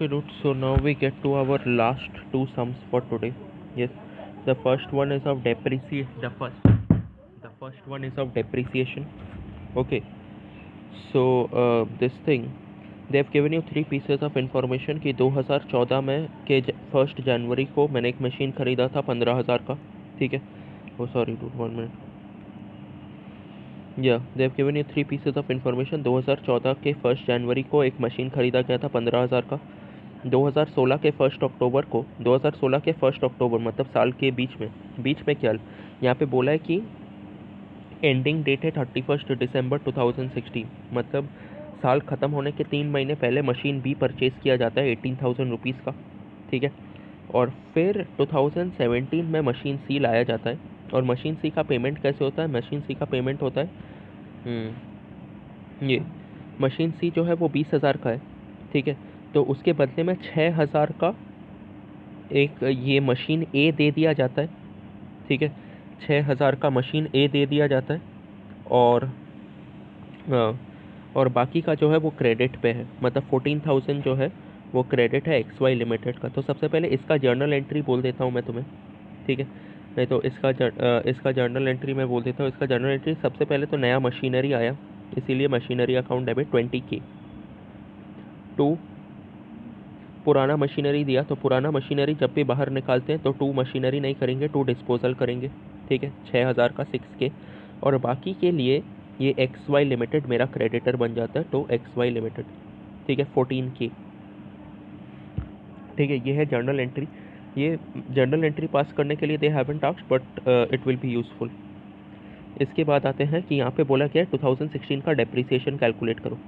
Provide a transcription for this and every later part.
Okay, dude. So now we get to our last two sums for today. Yes, the first one is of depreciation. The first one is of depreciation. Okay. So this thing they have given you three pieces of information कि 2014 में के 1 जनवरी को मैंने एक machine खरीदा था 15,000 का. ठीक है. Oh sorry dude, 1 minute. Yeah, they have given you three pieces of information. 2014 के 1 जनवरी को एक मशीन खरीदा गया था 15,000 का. 2016 के 1 अक्टूबर को 2016 के 1 अक्टूबर मतलब साल के बीच में क्या यहाँ पे बोला है कि एंडिंग डेट है 31 दिसंबर 2016 मतलब साल ख़त्म होने के 3 महीने पहले मशीन बी परचेज़ किया जाता है 18,000 रुपीज़ का. ठीक है. और फिर 2017 में मशीन सी लाया जाता है. और मशीन सी का पेमेंट कैसे होता है? मशीन सी का पेमेंट होता है ये मशीन सी जो है वो 20,000 का है. ठीक है. तो उसके बदले में 6,000 का एक ये मशीन ए दे दिया जाता है. ठीक है. 6,000 का मशीन ए दे दिया जाता है और बाकी का जो है वो क्रेडिट पे है. मतलब 14,000 जो है वो क्रेडिट है XY लिमिटेड का. तो सबसे पहले इसका जर्नल एंट्री बोल देता हूँ मैं तुम्हें. ठीक है. नहीं तो इसका जर्नल एंट्री मैं बोल देता हूँ. इसका जर्नल एंट्री सबसे पहले तो नया मशीनरी आया इसीलिए machinery account debit 20K. To पुराना मशीनरी दिया तो पुराना मशीनरी जब भी बाहर निकालते हैं तो 2 मशीनरी नहीं करेंगे, 2 डिस्पोजल करेंगे. ठीक है. 6,000 का 6K और बाकी के लिए ये XY लिमिटेड मेरा क्रेडिटर बन जाता है तो XY लिमिटेड. ठीक है. 14K. ठीक है. ये है जर्नल एंट्री. ये जर्नल एंट्री पास करने के लिए they haven't asked but it will be useful. इसके बाद आते हैं कि यहाँ पे बोला क्या है 2016 का डेप्रिसिएशन कैलकुलेट करो.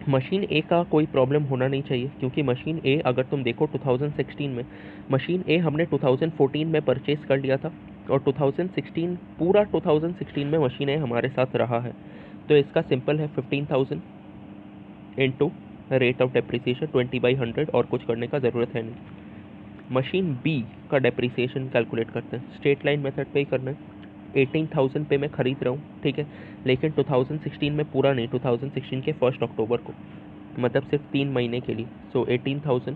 मशीन ए का कोई प्रॉब्लम होना नहीं चाहिए क्योंकि मशीन ए अगर तुम देखो 2016 में मशीन ए हमने 2014 में परचेज कर लिया था और 2016 पूरा 2016 में मशीन ए हमारे साथ रहा है. तो इसका सिंपल है 15,000 इंटू रेट ऑफ डेप्रिसिएशन 20/100 और कुछ करने का ज़रूरत है नहीं. मशीन बी का डेप्रिसिएशन कैलकुलेट करते हैं. स्ट्रेट लाइन मेथड पे ही करना है. 18,000 पे मैं ख़रीद रहा हूँ. ठीक है. लेकिन 2016 में पूरा नहीं, 2016 के 1 अक्टूबर को मतलब सिर्फ 3 महीने के लिए. सो 18,000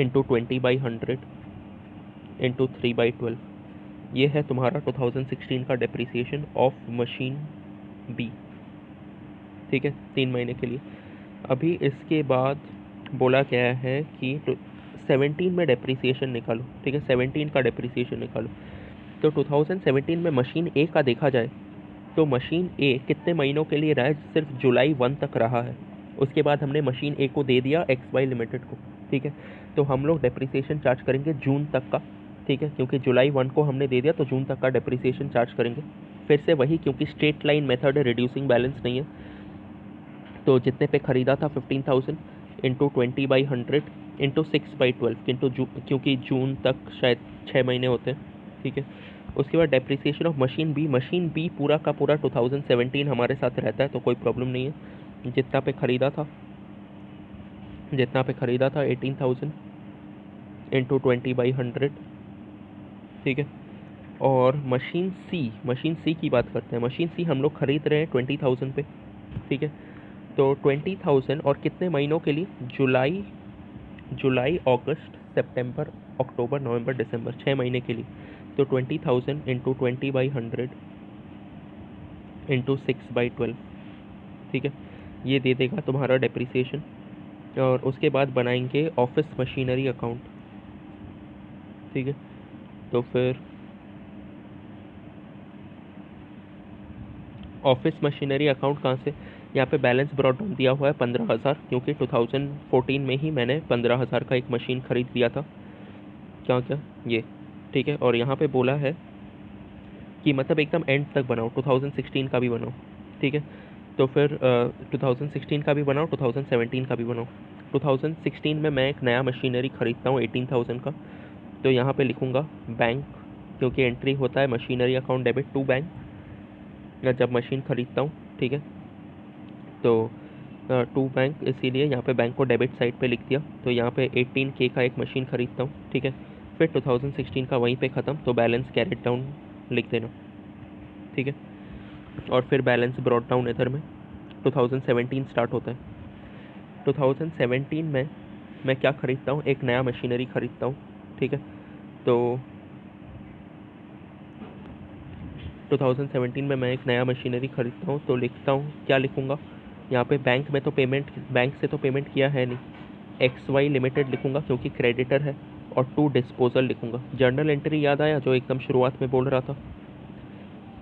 इंटू 20/100 इंटू 3/12 ये है तुम्हारा 2016 का डेप्रिसिएशन ऑफ मशीन बी. ठीक है. 3 महीने के लिए. अभी इसके बाद बोला गया है कि 17 में डेप्रिसिएशन निकालो. ठीक है. 17 का डेप्रिसिएशन निकालो. तो 2017 में मशीन ए का देखा जाए तो मशीन ए कितने महीनों के लिए रहा है? सिर्फ जुलाई 1 तक रहा है. उसके बाद हमने मशीन ए को दे दिया XY लिमिटेड को. ठीक है. तो हम लोग डेप्रिसिएशन चार्ज करेंगे जून तक का. ठीक है. क्योंकि जुलाई 1 को हमने दे दिया तो जून तक का डेप्रिसिएशन चार्ज करेंगे. फिर से वही क्योंकि स्ट्रेट लाइन मेथड है, रिड्यूसिंग बैलेंस नहीं है. तो जितने पे ख़रीदा था 15,000 इंटू 20/100 इंटू 6/12 क्योंकि जून तक शायद 6 महीने होते हैं. ठीक है. उसके बाद डेप्रिसिएशन ऑफ मशीन बी पूरा का पूरा 2017 हमारे साथ रहता है तो कोई प्रॉब्लम नहीं है. जितना पे ख़रीदा था 18,000 इंटू 20/100. ठीक है. और मशीन सी की बात करते हैं. मशीन सी हम लोग ख़रीद रहे हैं 20,000 पे. ठीक है. तो 20,000 और कितने महीनों के लिए? जुलाई अगस्त सितंबर अक्टूबर नवंबर दिसंबर 6 महीने के लिए. तो 20,000 इंटू 20/100 इंटू 6/12. ठीक है. ये दे देगा तुम्हारा डेप्रिसिएशन. और उसके बाद बनाएंगे ऑफिस मशीनरी अकाउंट. ठीक है. तो फिर ऑफिस मशीनरी अकाउंट कहाँ से? यहाँ पे बैलेंस ब्रॉट डाउन दिया हुआ है 15,000 क्योंकि 2014 में ही मैंने 15,000 का एक मशीन ख़रीद लिया था. क्या ये. ठीक है. और यहाँ पे बोला है कि मतलब एकदम एंड तक बनाओ, 2016 का भी बनाओ. ठीक है. तो फिर 2016 का भी बनाओ, 2017 का भी बनाओ. 2016 में मैं एक नया मशीनरी ख़रीदता हूँ 18,000 का. तो यहाँ पे लिखूँगा बैंक क्योंकि एंट्री होता है machinery account debit to bank जब मशीन ख़रीदता हूँ. ठीक है. तो टू बैंक इसीलिए यहाँ पे बैंक को डेबिट साइड पे लिख दिया. तो यहाँ पे 18K का एक मशीन ख़रीदता हूँ. ठीक है. फिर 2016 का वहीं पे ख़त्म तो बैलेंस कैरेट डाउन लिख देना. ठीक है. और फिर बैलेंस ब्रॉट डाउन इधर में 2017 स्टार्ट होता है. 2017 में मैं क्या खरीदता हूँ, एक नया मशीनरी खरीदता हूँ, ठीक है। तो 2017 में मैं एक नया मशीनरी खरीदता हूँ, तो लिखता हूँ, क्या लिखूँगा यहाँ पे, बैंक से तो पेमेंट किया है नहीं, XY लिमिटेड लिखूँगा क्योंकि क्रेडिटर है, और टू डिस्पोजल लिखूँगा। जर्नल एंट्री याद आया जो एकदम शुरुआत में बोल रहा था,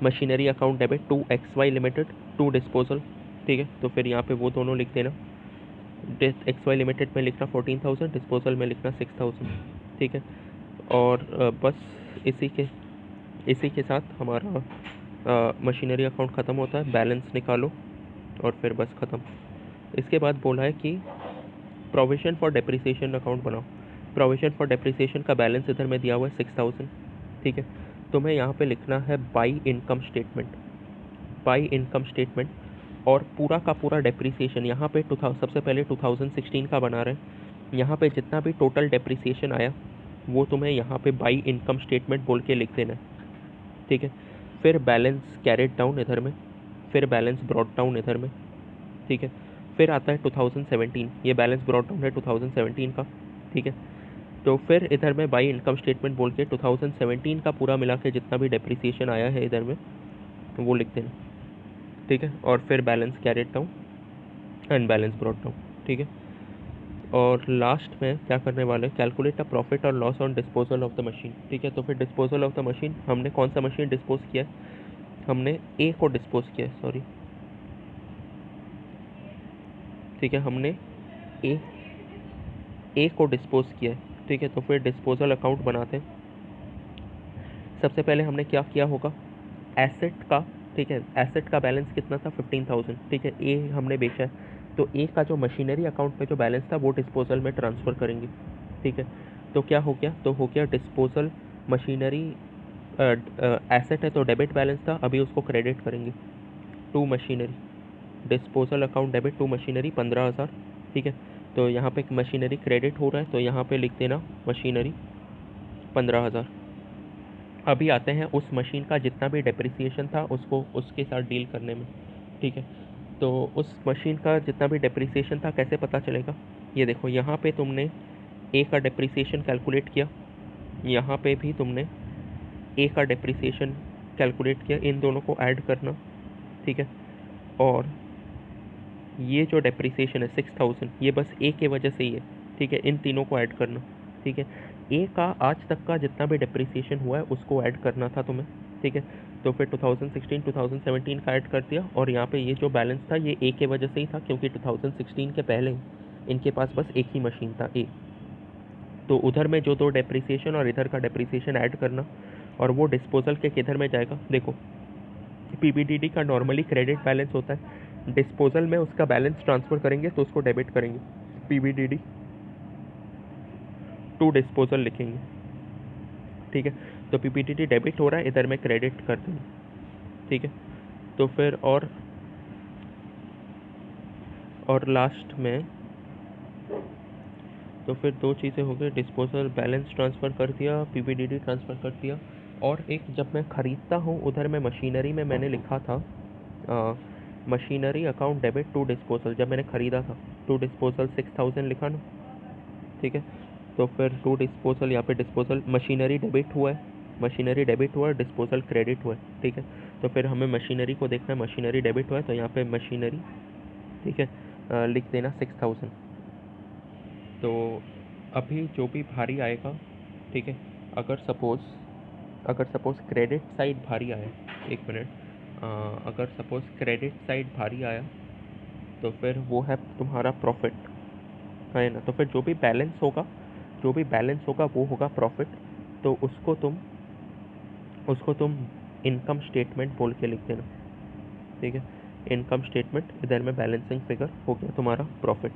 machinery account debit to XY limited to disposal, ठीक है। तो फिर यहाँ पे वो दोनों लिख देना, XY लिमिटेड में लिखना 14,000, डिस्पोजल में लिखना 6,000, ठीक है। और बस इसी के साथ हमारा मशीनरी अकाउंट ख़त्म होता है, बैलेंस निकालो और फिर बस ख़त्म। इसके बाद बोला है कि प्रोविजन फॉर डेप्रिसिएशन अकाउंट बनाओ। प्रोविजन फॉर डेप्रिसिएशन का बैलेंस इधर में दिया हुआ है 6,000, ठीक है। तुम्हें यहाँ पे लिखना है बाई इनकम स्टेटमेंट, और पूरा का पूरा डेप्रिसिएशन यहाँ पे सबसे पहले 2016 का बना रहे हैं। यहाँ पे जितना भी टोटल डेप्रिसिएशन आया वो तुम्हें यहाँ पे बाई इनकम स्टेटमेंट बोल के लिख देना है, ठीक है। फिर बैलेंस कैरेड डाउन इधर में, फिर बैलेंस ब्रॉट डाउन इधर में, ठीक है। फिर आता है 2017, ये बैलेंस ब्रॉट डाउन है 2017 का, ठीक है। तो फिर इधर में बाई इनकम स्टेटमेंट बोल के 2017 का पूरा मिला के जितना भी डेप्रिसिएशन आया है इधर में वो लिख देना, ठीक है। और फिर balance carried down and balance brought down, ठीक है। और लास्ट में क्या करने वाले, कैलकुलेट अ प्रॉफिट और loss on disposal of the machine, ठीक है। तो फिर डिस्पोजल ऑफ द मशीन, हमने कौन सा मशीन डिस्पोज किया है, हमने ए को डिस्पोज किया है, सॉरी, ठीक है। हमने ए को डिस्पोज किया है, ठीक है। तो फिर डिस्पोजल अकाउंट बनाते हैं। सबसे पहले हमने क्या किया होगा, एसेट का, ठीक है, एसेट का बैलेंस कितना था 15,000, ठीक है। ए हमने बेचा है, तो ए का जो मशीनरी अकाउंट में जो बैलेंस था वो डिस्पोजल में ट्रांसफ़र करेंगे, ठीक है। तो क्या हो गया, तो हो गया डिस्पोजल मशीनरी, एसेट है तो डेबिट बैलेंस था, अभी उसको क्रेडिट करेंगे to machinery, disposal account debit to machinery 15,000, ठीक है। तो यहाँ पे मशीनरी क्रेडिट हो रहा है तो यहाँ पे लिख देना मशीनरी 15,000। अभी आते हैं उस मशीन का जितना भी डेप्रिसिएशन था उसको उसके साथ डील करने में, ठीक है। तो उस मशीन का जितना भी डेप्रिसिएशन था कैसे पता चलेगा, ये देखो यहाँ पे तुमने ए का डेप्रिसिएशन कैलकुलेट किया, यहाँ पे भी तुमने ए का डेप्रिसिएशन कैलकुलेट किया, इन दोनों को ऐड करना, ठीक है। और ये जो डेप्रिसिएशन है 6,000 ये बस ए के वजह से ही है, ठीक है। इन तीनों को ऐड करना, ठीक है। ए का आज तक का जितना भी डेप्रिसिएशन हुआ है उसको ऐड करना था तुम्हें, ठीक है। तो फिर 2016 2017 का ऐड कर दिया, और यहाँ पे ये जो बैलेंस था ये ए के वजह से ही था क्योंकि 2016 के पहले इनके पास बस एक ही मशीन था ए। तो उधर में जो दो डेप्रिसिएशन और इधर का डेप्रिसिएशन ऐड करना, और वो डिस्पोजल के किधर में जाएगा, देखो पीबीडीडी का नॉर्मली क्रेडिट बैलेंस होता है, डिस्पोजल में उसका बैलेंस ट्रांसफ़र करेंगे तो उसको डेबिट करेंगे, पीबीडीडी टू डिस्पोजल लिखेंगे, ठीक है। तो पीबीडीडी डेबिट हो रहा है, इधर में क्रेडिट कर देंगे, ठीक है। तो फिर और लास्ट में तो फिर दो चीज़ें हो गई, डिस्पोजल बैलेंस ट्रांसफ़र कर दिया, पीबीडीडी ट्रांसफ़र कर दिया। और एक जब मैं ख़रीदता हूँ उधर में मशीनरी में मैंने लिखा था machinery account debit to disposal, जब मैंने ख़रीदा था टू डिस्पोजल 6,000 लिखा ना, ठीक है। तो फिर टू डिस्पोजल, यहाँ पे डिस्पोजल मशीनरी डेबिट हुआ है, डिस्पोजल क्रेडिट हुआ है, ठीक है। तो फिर हमें मशीनरी को देखना है, मशीनरी डेबिट हुआ है तो यहाँ पे मशीनरी, ठीक है, लिख देना 6,000। तो अभी जो भी भारी आएगा, ठीक है, अगर सपोज़ क्रेडिट साइड भारी आया, एक मिनट, अगर सपोज़ क्रेडिट साइड भारी आया तो फिर वो है तुम्हारा प्रॉफिट, है ना। तो फिर जो भी बैलेंस होगा वो होगा प्रॉफिट, तो उसको तुम इनकम स्टेटमेंट बोल के लिख देना, ठीक है। इनकम स्टेटमेंट, इधर में बैलेंसिंग फिगर हो गया तुम्हारा प्रॉफिट।